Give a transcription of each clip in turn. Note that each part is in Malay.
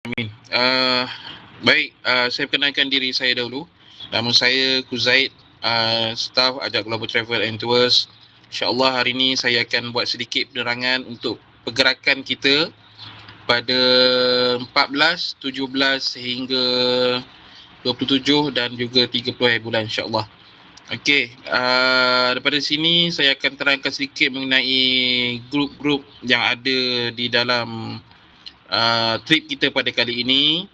Amin. Baik, saya perkenalkan diri saya dahulu. Nama saya Kuzaid, staff Ajak Global Travel and Tours. InsyaAllah hari ini saya akan buat sedikit penerangan untuk pergerakan kita pada 14, 17 sehingga 27 dan juga 30 hari bulan insyaAllah. Okey, daripada sini saya akan terangkan sedikit mengenai grup-grup yang ada di dalam trip kita pada kali ini.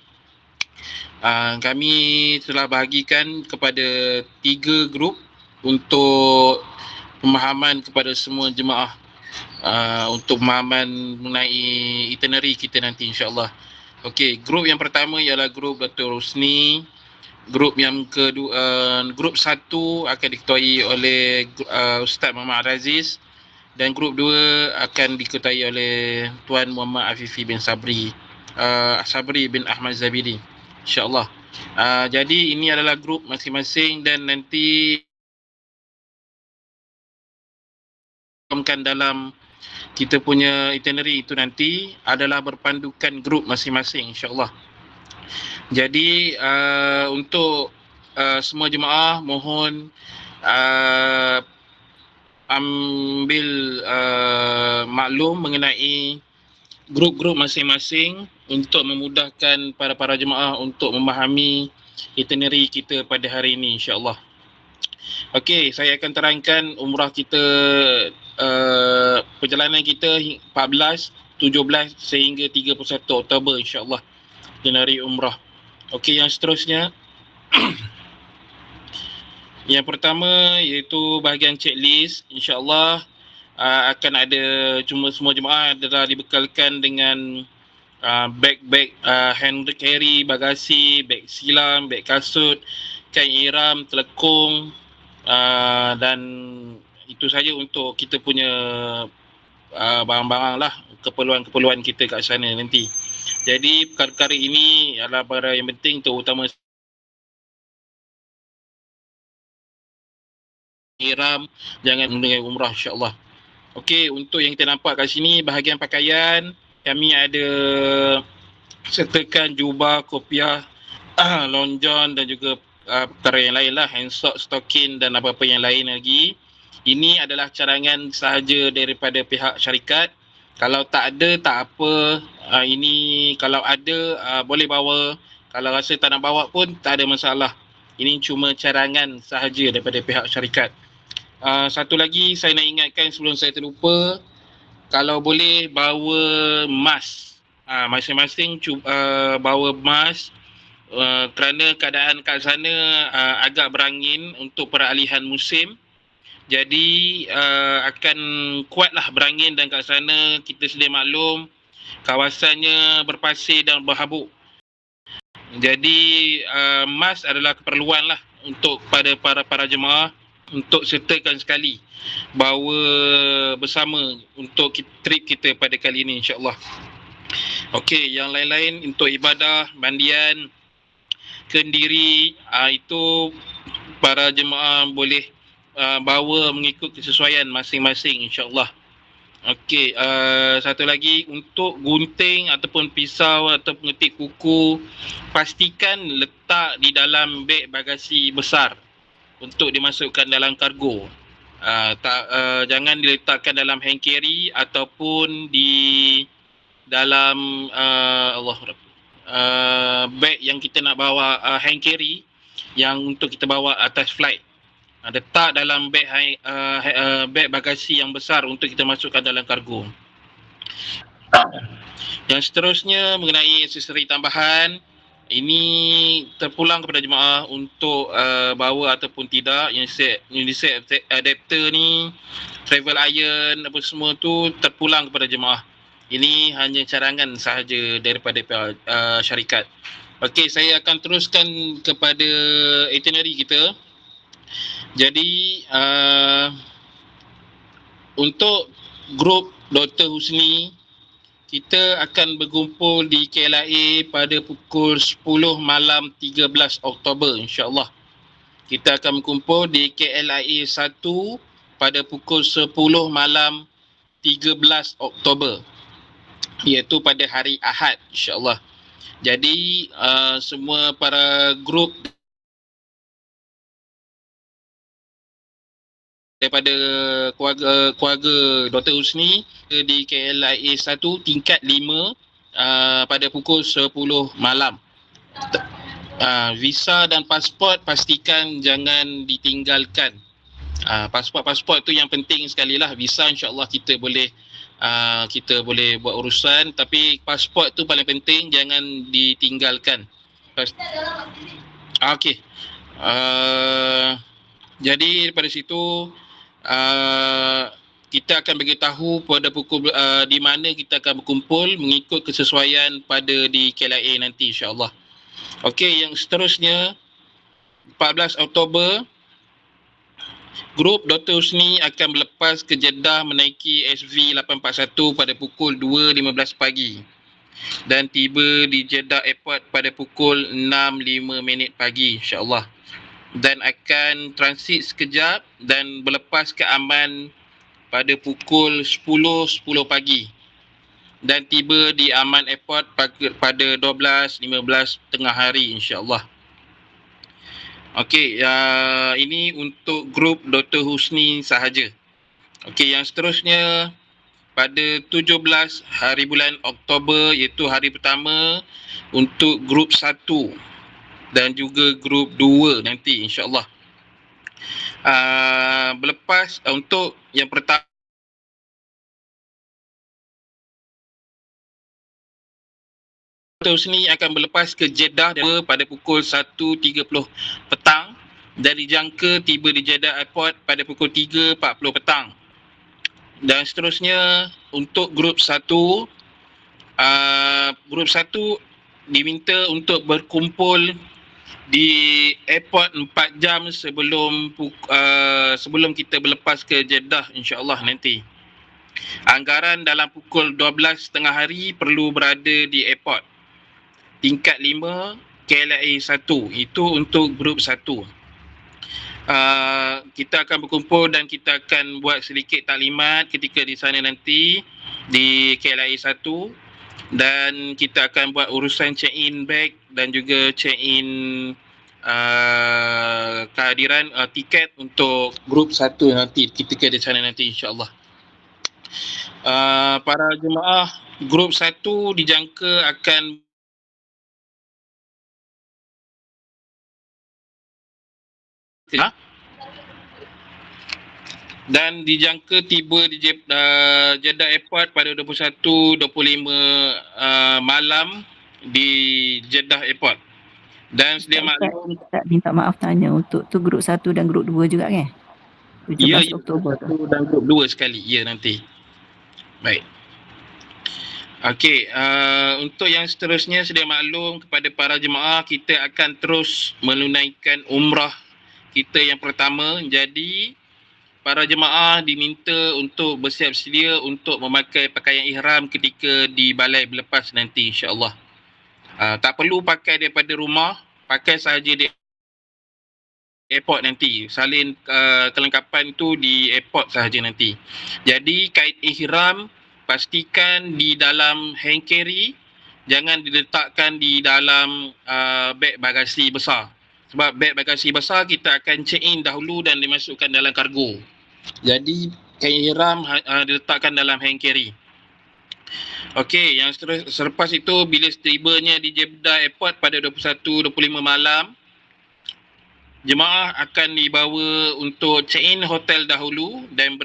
Kami telah bahagikan kepada 3 grup untuk pemahaman kepada semua jemaah, untuk pemahaman mengenai itinerary kita nanti insyaAllah. Okey, grup yang pertama ialah grup Dr. Rosni. Grup yang kedua, grup 1 akan diketuai oleh Ustaz Muhammad Aziz, dan grup 2 akan diketuai oleh Tuan Muhammad Afifi bin Sabri, Sabri bin Ahmad Zabiri, insyaAllah. Jadi ini adalah grup masing-masing dan nanti dalam kita punya itinerary itu nanti adalah berpandukan grup masing-masing insyaAllah. Jadi untuk semua jemaah mohon ambil maklum mengenai grup-grup masing-masing untuk memudahkan para jemaah untuk memahami itinerary kita pada hari ini insyaAllah. Okey, saya akan terangkan umrah kita, perjalanan kita 14, 17 sehingga 31 Oktober insyaAllah, itinerary umrah. Okey, yang seterusnya yang pertama iaitu bahagian checklist. InsyaAllah akan ada semua jemaah adalah dibekalkan dengan beg hand carry, bagasi, beg silam, beg kasut, kain ihram, telekung, dan itu saja untuk kita punya barang-barang lah, keperluan kita kat sana nanti. Jadi perkara-perkara ini adalah perkara yang penting, terutama ihram, jangan dengan umrah insyaAllah. Okey, untuk yang kita nampak kat sini bahagian pakaian, kami ada sertakan jubah, kopiah, lonjon dan juga perkara yang lain lah, handsock, stocking dan apa-apa yang lain lagi. Ini adalah cadangan sahaja daripada pihak syarikat. Kalau tak ada tak apa, ini kalau ada boleh bawa, kalau rasa tak nak bawa pun tak ada masalah. Ini cuma cadangan sahaja daripada pihak syarikat. Satu lagi saya nak ingatkan sebelum saya terlupa, kalau boleh bawa mask, masing-masing bawa mask, kerana keadaan kat sana agak berangin untuk peralihan musim. Jadi akan kuatlah berangin, dan kat sana kita sedia maklum kawasannya berpasir dan berhabuk. Jadi mask adalah keperluan lah untuk pada para jemaah untuk sertakan sekali bawa bersama untuk trip kita pada kali ini insyaAllah. Okey, yang lain-lain untuk ibadah, mandian, kendiri, itu para jemaah boleh bawa mengikut kesesuaian masing-masing insyaAllah. Okey, satu lagi untuk gunting ataupun pisau atau pengetik kuku, pastikan letak di dalam beg bagasi besar untuk dimasukkan dalam kargo. Jangan diletakkan dalam hand carry ataupun di dalam beg yang kita nak bawa, hand carry yang untuk kita bawa atas flight. Letak dalam beg beg bagasi yang besar untuk kita masukkan dalam kargo. Yang seterusnya mengenai aksesori tambahan, ini terpulang kepada jemaah untuk bawa ataupun tidak. Yang set adapter ni, travel iron, apa semua tu terpulang kepada jemaah. Ini hanya cadangan sahaja daripada syarikat. Okey, saya akan teruskan kepada itinerary kita. Jadi untuk grup Dr. Husni, kita akan berkumpul di KLIA pada pukul 10 malam 13 Oktober insyaAllah. Kita akan berkumpul di KLIA 1 pada pukul 10 malam 13 Oktober, iaitu pada hari Ahad insyaAllah. Jadi semua para grup daripada keluarga Dr. Husni di KLIA 1 tingkat 5 pada pukul 10 malam. Visa dan pasport pastikan jangan ditinggalkan. Pasport tu yang penting sekali lah. Visa insyaAllah kita boleh buat urusan, tapi pasport tu paling penting, jangan ditinggalkan. Okey. Jadi daripada situ kita akan beritahu pada pukul di mana kita akan berkumpul mengikut kesesuaian pada di KLIA nanti insya-Allah. Okey, yang seterusnya 14 Oktober grup Dr. Husni akan berlepas ke Jeddah menaiki SV841 pada pukul 2.15 pagi dan tiba di Jeddah Airport pada pukul 6.05 pagi insya-Allah, dan akan transit sekejap dan berlepas ke Amman pada pukul 10.10 pagi dan tiba di Amman Airport pada 12.15 tengah hari insya-Allah. Okey, ini untuk grup Dr. Husni sahaja. Okey, yang seterusnya pada 17 hari bulan Oktober, iaitu hari pertama untuk grup 1 dan juga grup 2 nanti insya-Allah. Berlepas untuk yang pertama Husni akan berlepas ke Jeddah pada pukul 1.30 petang dan dijangka tiba di Jeddah Airport pada pukul 3.40 petang. Dan seterusnya untuk grup 1, grup 1 diminta untuk berkumpul di airport 4 jam sebelum kita berlepas ke Jeddah insya-Allah nanti. Anggaran dalam pukul 12.30 hari perlu berada di airport. Tingkat 5 KLIA 1, itu untuk grup 1. Kita akan berkumpul dan kita akan buat sedikit taklimat ketika di sana nanti di KLIA 1, dan kita akan buat urusan check-in bag dan juga check-in kehadiran tiket untuk grup 1 nanti ketika di sana nanti insya-Allah. Para jemaah grup 1 dijangka akan dan dijangka tiba di Jeddah Airport pada 21.25 malam di Jeddah Airport. Dan sedia maklum, tak minta maaf tanya, untuk tu grup 1 dan grup 2 juga kan? 17 Oktober tu. Grup 1 dan grup 2 sekali. Ya, nanti. Baik. Okey, untuk yang seterusnya sedia maklum kepada para jemaah, kita akan terus menunaikan umrah kita yang pertama. Jadi para jemaah diminta untuk bersiap sedia untuk memakai pakaian ihram ketika di balai berlepas nanti insya-Allah. Tak perlu pakai daripada rumah, pakai sahaja di airport nanti. Salin kelengkapan tu di airport sahaja nanti. Jadi kait ihram pastikan di dalam hand carry, jangan diletakkan di dalam beg bagasi besar. Sebab beg bagasi besar kita akan check in dahulu dan dimasukkan dalam kargo. Jadi kain ihram diletakkan dalam hand carry. Okey, yang selepas itu bila tibanya di Jeddah Airport pada 21.25 malam, jemaah akan dibawa untuk check-in hotel dahulu dan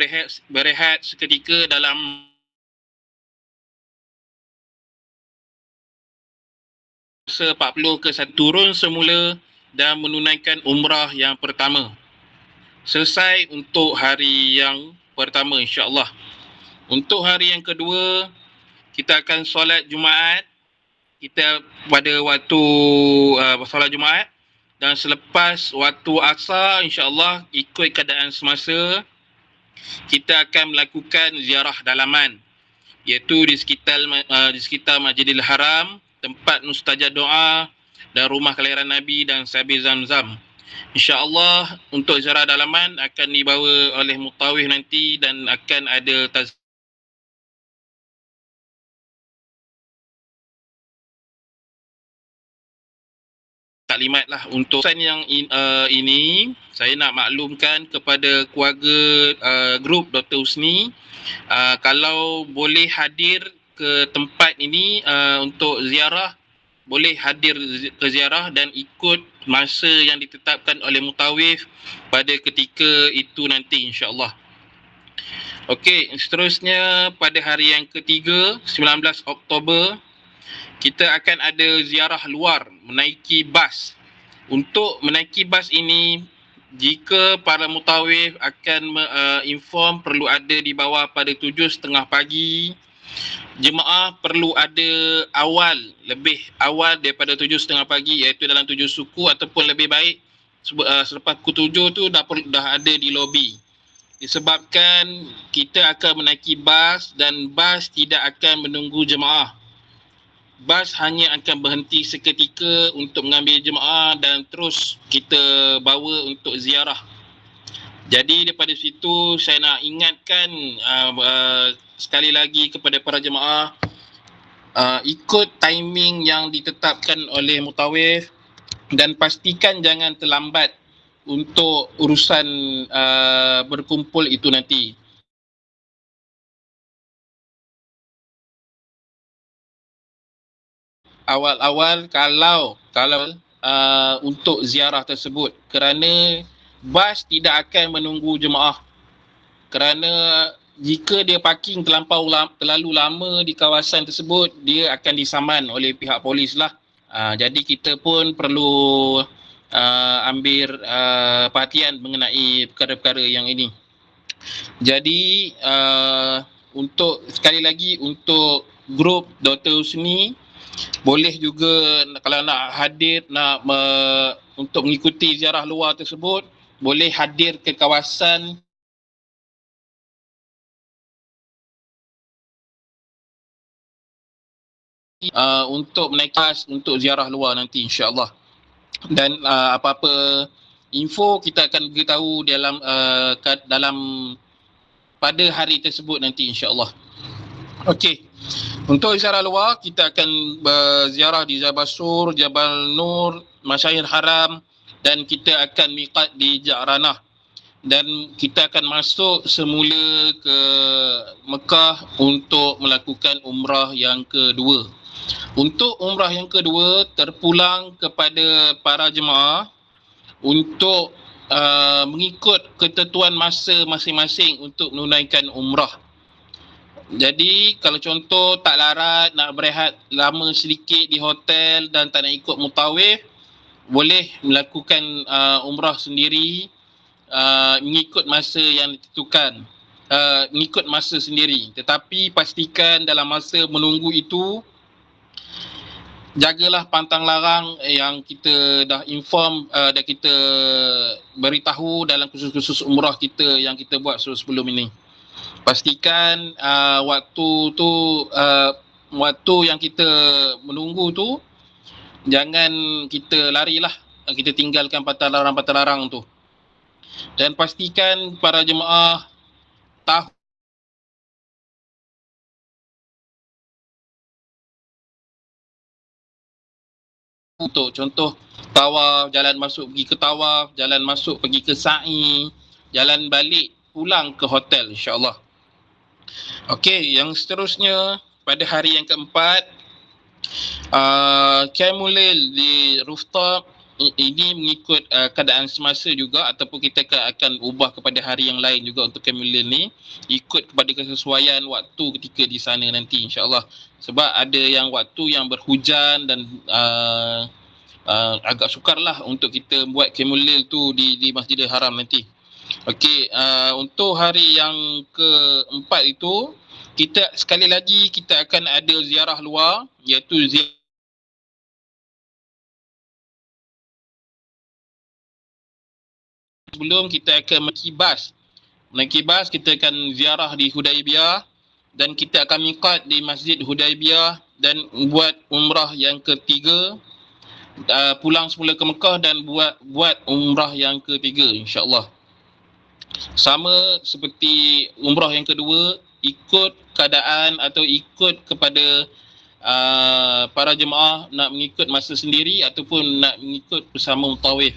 berehat seketika dalam masa 40 ke 1, turun semula dan menunaikan umrah yang pertama. Selesai untuk hari yang pertama insya-Allah. Untuk hari yang kedua, kita akan solat Jumaat. Kita pada waktu solat Jumaat, dan selepas waktu asar insya-Allah ikut keadaan semasa, kita akan melakukan ziarah dalaman, iaitu di sekitar Masjidil Haram, tempat mustajab doa dan rumah kelahiran Nabi dan Sabil Zamzam. InsyaAllah untuk ziarah dalaman akan dibawa oleh mutawif nanti dan akan ada taklimat lah untuk pesan yang ini saya nak maklumkan kepada keluarga grup Dr. Husni, kalau boleh hadir ke tempat ini untuk ziarah, boleh hadir ke ziarah dan ikut masa yang ditetapkan oleh mutawif pada ketika itu nanti, insya-Allah. Okey, seterusnya pada hari yang ketiga 19 Oktober kita akan ada ziarah luar menaiki bas. Untuk menaiki bas ini, jika para mutawif akan inform perlu ada di bawah pada 7.30 pagi, jemaah perlu ada lebih awal daripada 7.30 pagi, iaitu dalam 7 suku, ataupun lebih baik selepas pukul 7 tu dah ada di lobi. Disebabkan kita akan menaiki bas dan bas tidak akan menunggu jemaah. Bas hanya akan berhenti seketika untuk mengambil jemaah dan terus kita bawa untuk ziarah. Jadi daripada situ saya nak ingatkan sekali lagi kepada para jemaah, ikut timing yang ditetapkan oleh mutawif dan pastikan jangan terlambat untuk urusan berkumpul itu nanti. Awal-awal kalau untuk ziarah tersebut, kerana bas tidak akan menunggu jemaah. Kerana jika dia parking terlalu lama di kawasan tersebut, dia akan disaman oleh pihak polis lah. Jadi kita pun perlu ambil perhatian mengenai perkara-perkara yang ini. Jadi untuk sekali lagi, untuk grup Dr. Husni, boleh juga kalau nak hadir, untuk mengikuti ziarah luar tersebut, boleh hadir ke kawasan untuk menaiki bas untuk ziarah luar nanti, insya-Allah. Dan apa-apa info kita akan beritahu dalam pada hari tersebut nanti, insya-Allah. Okey. Untuk ziarah luar, kita akan berziarah di Jabal Sur, Jabal Nur, Masyair Haram, dan kita akan miqat di Ja'ranah. Dan kita akan masuk semula ke Mekah untuk melakukan umrah yang kedua. Untuk umrah yang kedua, terpulang kepada para jemaah untuk mengikut ketentuan masa masing-masing untuk menunaikan umrah. Jadi kalau contoh tak larat nak berehat lama sedikit di hotel dan tak nak ikut mutawif, boleh melakukan umrah sendiri mengikut masa yang ditentukan, mengikut masa sendiri. Tetapi pastikan dalam masa menunggu itu, jagalah pantang larang yang kita dah inform, dah kita beritahu dalam kursus-kursus umrah kita yang kita buat sebelum ini. Pastikan waktu yang kita menunggu tu, jangan kita larilah, kita tinggalkan pantang larang tu. Dan pastikan para jemaah tahu untuk contoh tawaf, jalan masuk pergi ke tawaf, jalan masuk pergi ke sa'i, jalan balik pulang ke hotel, insya-Allah. Okey, yang seterusnya pada hari yang keempat, Qiyamul Lail di rooftop ini mengikut keadaan semasa juga, ataupun kita akan ubah kepada hari yang lain juga untuk Qiyamul Lail ni, ikut kepada kesesuaian waktu ketika di sana nanti, insya-Allah. Sebab ada yang waktu yang berhujan dan agak sukarlah untuk kita buat Qiyamul Lail tu di Masjidil Haram nanti. Okey, untuk hari yang keempat itu, kita sekali lagi kita akan ada ziarah luar, iaitu sebelum kita akan menaiki bas, kita akan ziarah di Hudaibiyah dan kita akan miqat di Masjid Hudaibiyah dan buat umrah yang ketiga, pulang semula ke Mekah dan buat umrah yang ketiga, insya-Allah. Sama seperti umrah yang kedua, ikut keadaan atau ikut kepada para jemaah nak mengikut masa sendiri ataupun nak mengikut bersama mutawif.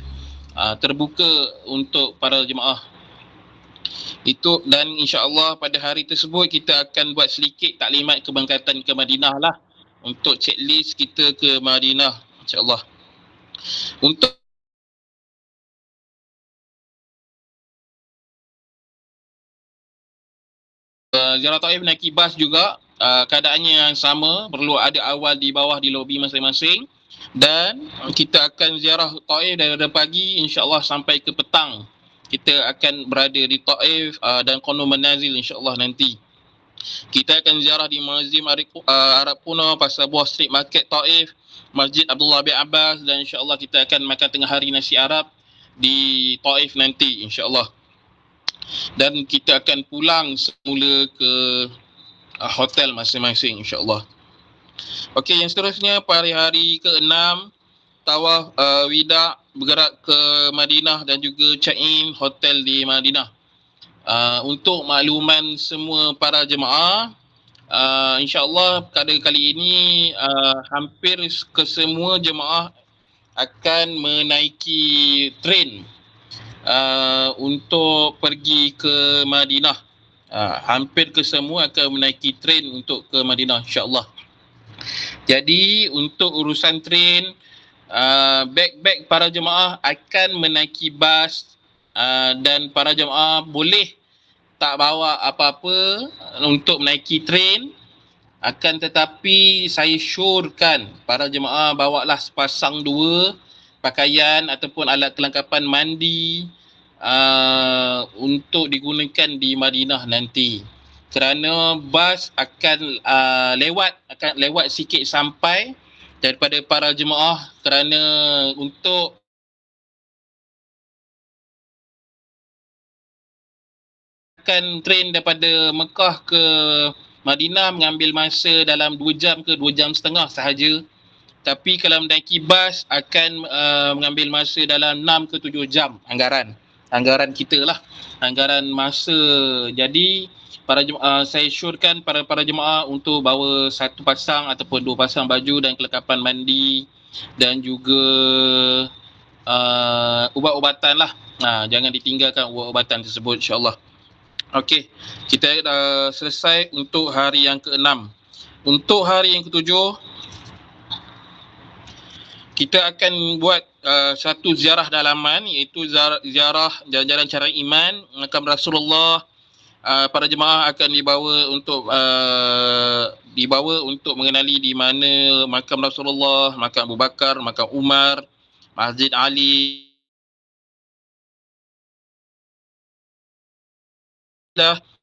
Terbuka untuk para jemaah. Itu, dan insya-Allah pada hari tersebut kita akan buat sedikit taklimat keberangkatan ke Madinah lah, untuk checklist kita ke Madinah insya-Allah. Untuk ziarah Taif naiki bas juga, keadaannya yang sama, perlu ada awal di bawah di lobi masing-masing, dan kita akan ziarah Taif daripada pagi insya-Allah sampai ke petang. Kita akan berada di Taif dan Qanun Manazil insya-Allah nanti. Kita akan ziarah di Muazzim Arab Kuno, Pasar Buah Street Market Taif, Masjid Abdullah bin Abbas, dan insya-Allah kita akan makan tengah hari nasi Arab di Taif nanti insya-Allah. Dan kita akan pulang semula ke hotel masing-masing insya-Allah. Okey, yang seterusnya pada hari ke-6 tawaf wida, bergerak ke Madinah dan juga check-in hotel di Madinah. Untuk makluman semua para jemaah, insya-Allah pada kali ini hampir kesemua jemaah akan menaiki train untuk pergi ke Madinah. Hampir kesemua akan menaiki train untuk ke Madinah insya-Allah. Jadi untuk urusan train, beg-beg para jemaah akan menaiki bas, dan para jemaah boleh tak bawa apa-apa untuk menaiki train, akan tetapi saya syorkan para jemaah bawalah sepasang dua pakaian ataupun alat kelengkapan mandi untuk digunakan di Madinah nanti. Kerana bas akan lewat sikit sampai daripada para jemaah, kerana untuk akan train daripada Mekah ke Madinah mengambil masa dalam 2 jam ke 2 jam setengah sahaja. Tapi kalau menaiki bas akan mengambil masa dalam 6 ke 7 jam anggaran kita lah, anggaran masa. Jadi saya syorkan para jemaah untuk bawa satu pasang ataupun 2 pasang baju dan kelengkapan mandi, dan juga ubat-ubatan lah. Jangan ditinggalkan ubat-ubatan tersebut insya-Allah. Okey, kita dah selesai untuk hari yang ke-6. Untuk hari yang ke-7, kita akan buat satu ziarah dalaman, iaitu ziarah jalan-jalan cara iman makam Rasulullah. Para jemaah akan dibawa untuk mengenali di mana makam Rasulullah, makam Abu Bakar, makam Umar, Masjid Ali.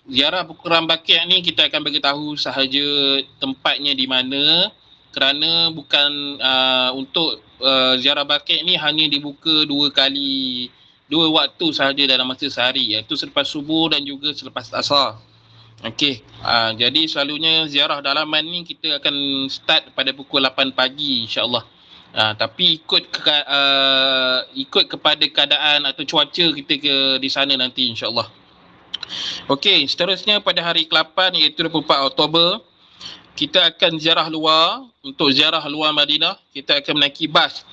Ziarah Quran Baqi' ni kita akan bagi tahu sahaja tempatnya di mana, kerana bukan untuk ziarah Baqi' ni hanya dibuka 2 waktu sahaja dalam masa sehari, iaitu selepas subuh dan juga selepas asar. Okey, jadi selalunya ziarah dalaman ni kita akan start pada pukul 8 pagi insya-Allah. Tapi ikut kepada keadaan atau cuaca kita di sana nanti insya-Allah. Okey, seterusnya pada hari ke-8 iaitu 24 Oktober, kita akan ziarah luar. Untuk ziarah luar Madinah, kita akan menaiki bas.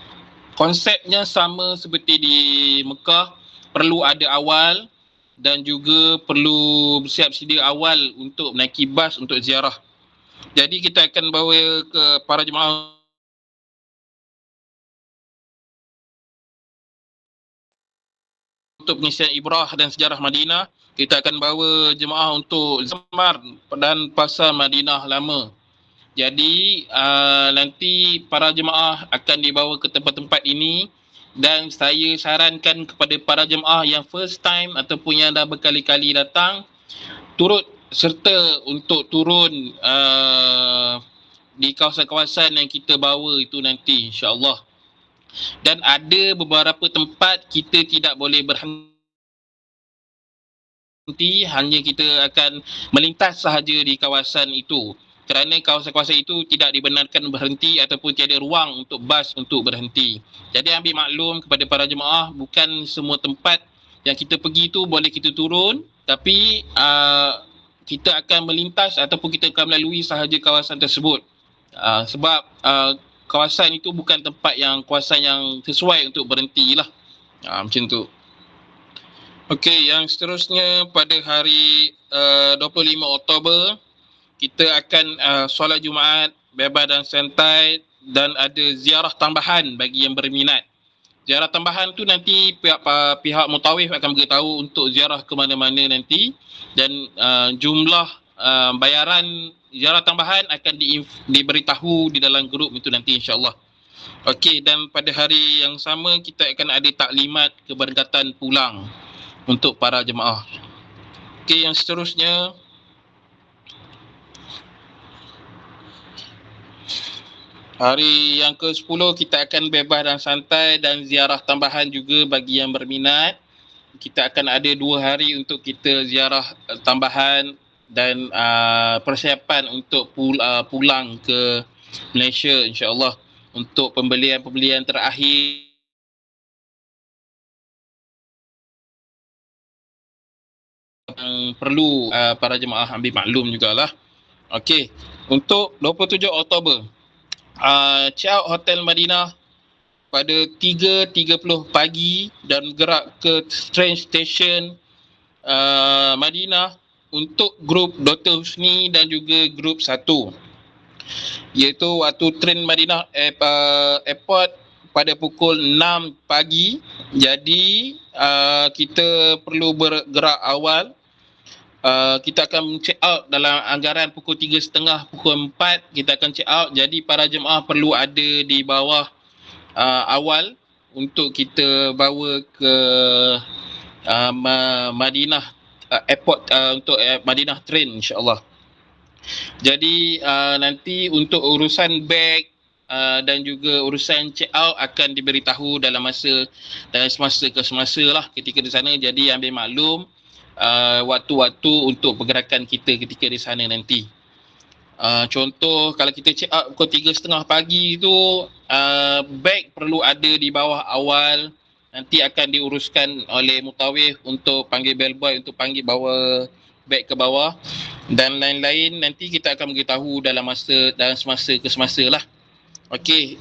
Konsepnya sama seperti di Mekah, perlu ada awal dan juga perlu bersiap sedia awal untuk menaiki bas untuk ziarah. Jadi kita akan bawa ke para jemaah untuk pengisian ibrah dan sejarah Madinah. Kita akan bawa jemaah untuk Zamar dan Pasar Madinah Lama. Jadi nanti para jemaah akan dibawa ke tempat-tempat ini, dan saya sarankan kepada para jemaah yang first time ataupun yang dah berkali-kali datang, turut serta untuk turun di kawasan-kawasan yang kita bawa itu nanti insya-Allah. Dan ada beberapa tempat kita tidak boleh berhenti, hanya kita akan melintas sahaja di kawasan itu, kerana kawasan-kawasan itu tidak dibenarkan berhenti ataupun tiada ruang untuk bas untuk berhenti. Jadi ambil maklum kepada para jemaah, bukan semua tempat yang kita pergi itu boleh kita turun, tapi kita akan melintas ataupun kita akan melalui sahaja kawasan tersebut. Sebab kawasan itu bukan tempat kawasan yang sesuai untuk berhenti lah. Macam tu. Okey, yang seterusnya pada hari 25 Oktober kita akan solat Jumaat bebas dan santai dan ada ziarah tambahan bagi yang berminat. Ziarah tambahan tu nanti pihak mutawif akan beritahu untuk ziarah ke mana-mana nanti, dan jumlah bayaran ziarah tambahan akan diberitahu di dalam grup itu nanti, insya-Allah. Okey, dan pada hari yang sama kita akan ada taklimat keberangkatan pulang untuk para jemaah. Okey, yang seterusnya hari yang ke-10 kita akan bebas dan santai dan ziarah tambahan juga bagi yang berminat. Kita akan ada 2 hari untuk kita ziarah tambahan dan persiapan untuk pulang ke Malaysia, insya-Allah, untuk pembelian-pembelian terakhir yang perlu para jemaah ambil maklum jugalah. Okey, untuk 27 Oktober check out Hotel Madinah pada 3.30 pagi dan gerak ke train station Madinah untuk grup Dr. Husni dan juga grup 1, iaitu waktu train Madinah airport pada pukul 6 pagi. Jadi kita perlu bergerak awal. Kita akan check out dalam anggaran pukul 3.30, pukul 4 kita akan check out. Jadi para jemaah perlu ada di bawah awal untuk kita bawa ke Madinah airport, untuk Madinah train, insya-Allah. Jadi nanti untuk urusan beg dan juga urusan check out akan diberitahu dalam semasa ke semasa lah ketika di sana. Jadi ambil maklum waktu-waktu untuk pergerakan kita ketika di sana nanti. Contoh, kalau kita check out pukul 3.30 pagi tu, beg perlu ada di bawah awal. Nanti akan diuruskan oleh mutawif untuk panggil bellboy untuk panggil bawa beg ke bawah dan lain-lain. Nanti kita akan beritahu dalam semasa ke semasa lah. Okey,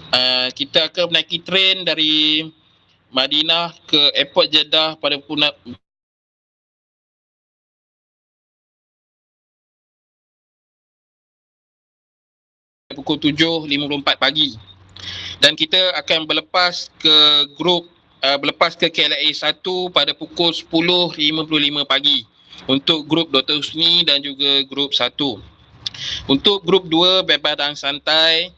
kita akan menaiki train dari Madinah ke airport Jeddah pada pukul 7.54 pagi, dan kita akan berlepas ke KLIA 1 pada pukul 10.55 pagi untuk grup Dr. Husni dan juga grup 1. Untuk grup 2 bebas dan santai,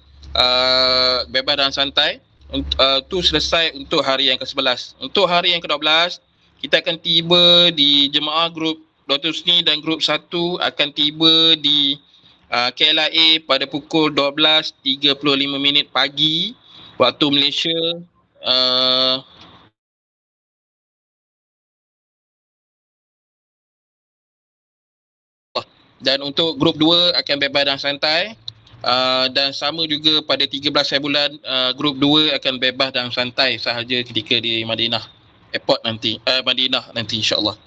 itu selesai untuk hari yang ke-11. Untuk hari yang ke-12 kita akan tiba di jemaah grup Dr. Husni dan grup 1 akan tiba di KLIA pada pukul 12.35 pagi waktu Malaysia. Dan untuk grup 2 akan bebas dan santai, dan sama juga pada 13 hari bulan grup 2 akan bebas dan santai sahaja ketika di Madinah airport nanti, Madinah nanti, insya-Allah.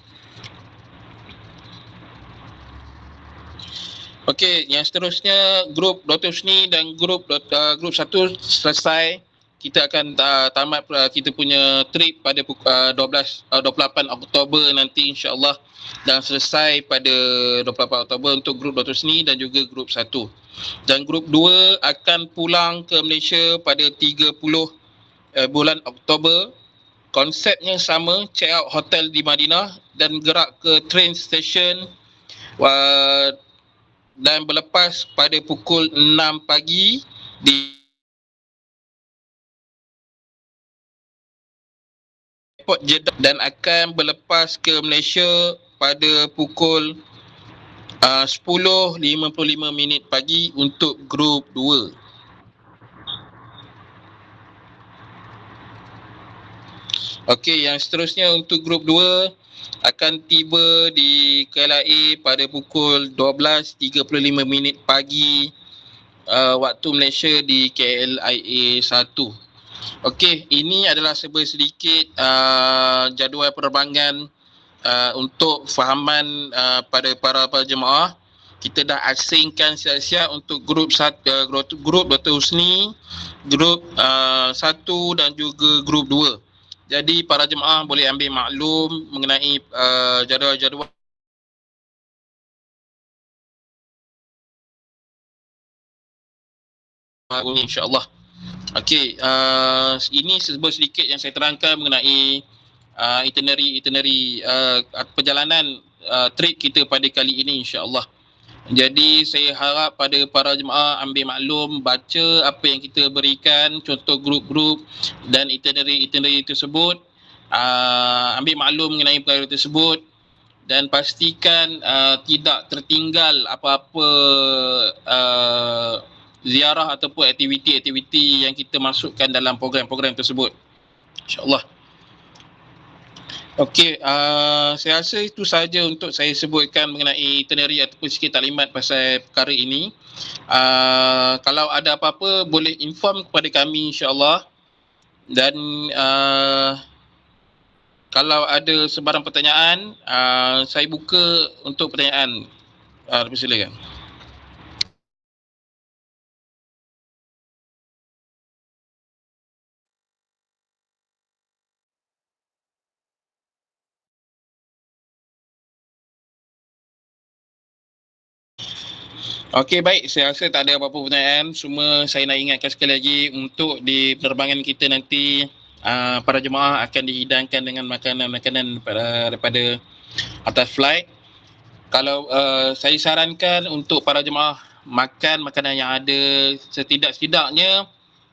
Okey, yang seterusnya grup Dr. Husni dan grup 1 selesai. Kita akan tamat kita punya trip pada 28 Oktober nanti, insya-Allah, dan selesai pada 28 Oktober untuk grup Dr. Husni dan juga grup 1. Dan grup 2 akan pulang ke Malaysia pada 30 bulan Oktober. Konsepnya sama, check out hotel di Madinah dan gerak ke train station dan berlepas pada pukul 6 pagi di airport Jeddah dan akan berlepas ke Malaysia pada pukul 10.55 pagi untuk grup 2. Okey, yang seterusnya untuk grup 2 akan tiba di KLIA pada pukul 12.35 pagi waktu Malaysia di KLIA 1. Okey, ini adalah sedikit jadual penerbangan untuk fahaman pada para jemaah. kita dah asingkan siap-siap untuk grup Dr. Husni, grup 1 dan juga grup 2. Jadi para jemaah boleh ambil maklum mengenai jadual-jadual ini, insya-Allah. Okey, ini sedikit yang saya terangkan mengenai itinerary perjalanan trip kita pada kali ini, insya-Allah. Jadi saya harap pada para jemaah ambil maklum, baca apa yang kita berikan, contoh grup-grup dan itinerary tersebut, ambil maklum mengenai perkara tersebut dan pastikan tidak tertinggal apa-apa ziarah ataupun aktiviti-aktiviti yang kita masukkan dalam program-program tersebut, insya-Allah. Okey, saya rasa itu sahaja untuk saya sebutkan mengenai itinerary ataupun sikit taklimat pasal perkara ini. Kalau ada apa-apa boleh inform kepada kami, insya-Allah. Dan kalau ada sebarang pertanyaan, saya buka untuk pertanyaan. Silakan. Okey, baik. Saya rasa tak ada apa-apa pertanyaan. Cuma saya nak ingatkan sekali lagi untuk di penerbangan kita nanti, para jemaah akan dihidangkan dengan makanan-makanan daripada atas flight. Kalau saya sarankan untuk para jemaah makan makanan yang ada, setidak-setidaknya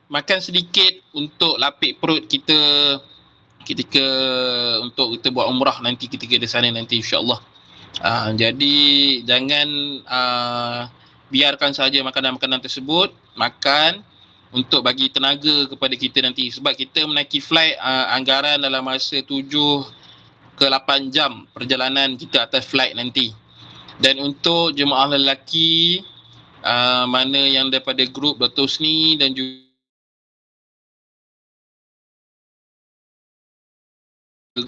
makan sedikit untuk lapik perut kita ketika untuk kita buat umrah nanti ketika di sana nanti, insya-Allah. Jadi jangan biarkan saja makanan-makanan tersebut, makan untuk bagi tenaga kepada kita nanti, sebab kita menaiki flight anggaran dalam masa 7 ke 8 jam perjalanan kita atas flight nanti. Dan untuk jemaah lelaki mana yang daripada grup Dr. Husni dan juga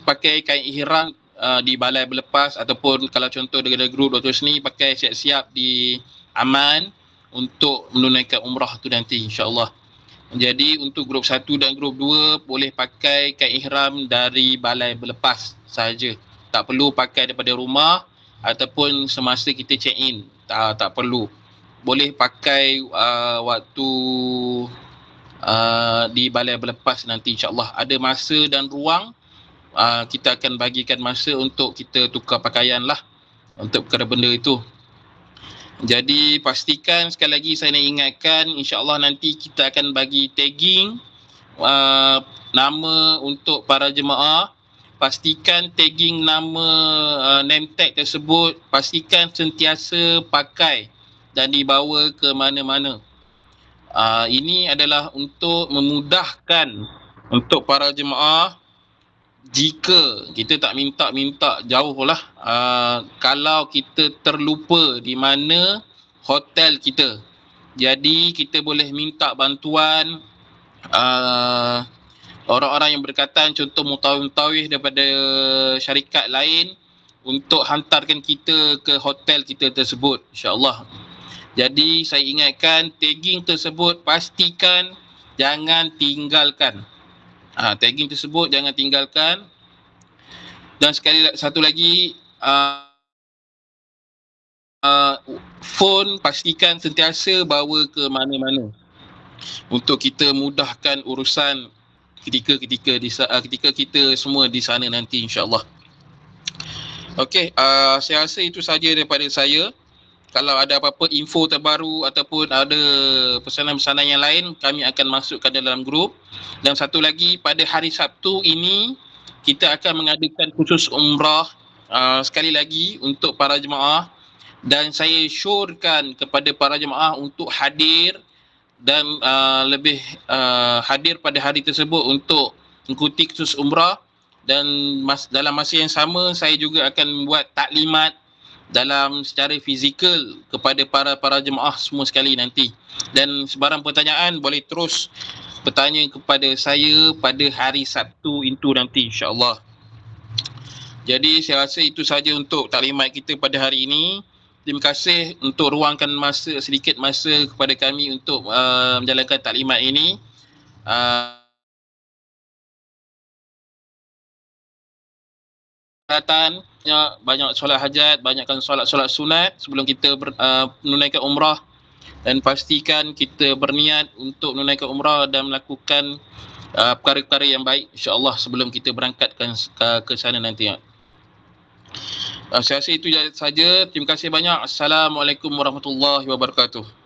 pakai kain ihram di balai berlepas, ataupun kalau contoh daripada grup Dr. Husni pakai siap-siap di Aman untuk menunaikan umrah tu nanti, insya-Allah. Jadi untuk grup 1 dan grup 2 boleh pakai kain ihram dari balai berlepas sahaja. Tak perlu pakai daripada rumah ataupun semasa kita check in. Tak perlu. Boleh pakai waktu di balai berlepas nanti, insya-Allah. Ada masa dan ruang, kita akan bagikan masa untuk kita tukar pakaian lah untuk perkara benda itu. Jadi pastikan, sekali lagi saya nak ingatkan, insya-Allah nanti kita akan bagi tagging nama untuk para jemaah. Pastikan tagging nama name tag tersebut, pastikan sentiasa pakai dan dibawa ke mana-mana. Ini adalah untuk memudahkan untuk para jemaah. Jika kita tak minta jauh lah, kalau kita terlupa di mana hotel kita, jadi kita boleh minta bantuan orang-orang yang berdekatan, contoh mutawif daripada syarikat lain untuk hantarkan kita ke hotel kita tersebut, insya-Allah. Jadi saya ingatkan, tagging tersebut pastikan jangan tinggalkan. Tagging tersebut jangan tinggalkan. Dan satu lagi, phone pastikan sentiasa bawa ke mana-mana untuk kita mudahkan urusan ketika kita semua di sana nanti, insya-Allah. Okey, saya rasa itu saja daripada saya. Kalau ada apa-apa info terbaru ataupun ada pesanan-pesanan yang lain, kami akan masukkan dalam grup. Dan satu lagi, pada hari Sabtu ini kita akan mengadakan khusus umrah sekali lagi untuk para jemaah, dan saya syorkan kepada para jemaah untuk hadir dan lebih hadir pada hari tersebut untuk mengikuti khusus umrah. Dan dalam masa yang sama saya juga akan membuat taklimat dalam secara fizikal kepada para jemaah semua sekali nanti. Dan sebarang pertanyaan boleh terus bertanya kepada saya pada hari Sabtu itu nanti, insya-Allah. Jadi saya rasa itu saja untuk taklimat kita pada hari ini. terima kasih untuk ruangkan sedikit masa kepada kami untuk menjalankan taklimat ini. Banyak solat hajat, banyakkan solat sunat sebelum kita menunaikan umrah, dan pastikan kita berniat untuk menunaikan umrah dan melakukan perkara-perkara yang baik insya-Allah sebelum kita berangkatkan ke sana nanti. Saya rasa itu saja. Terima kasih banyak. Assalamualaikum warahmatullahi wabarakatuh.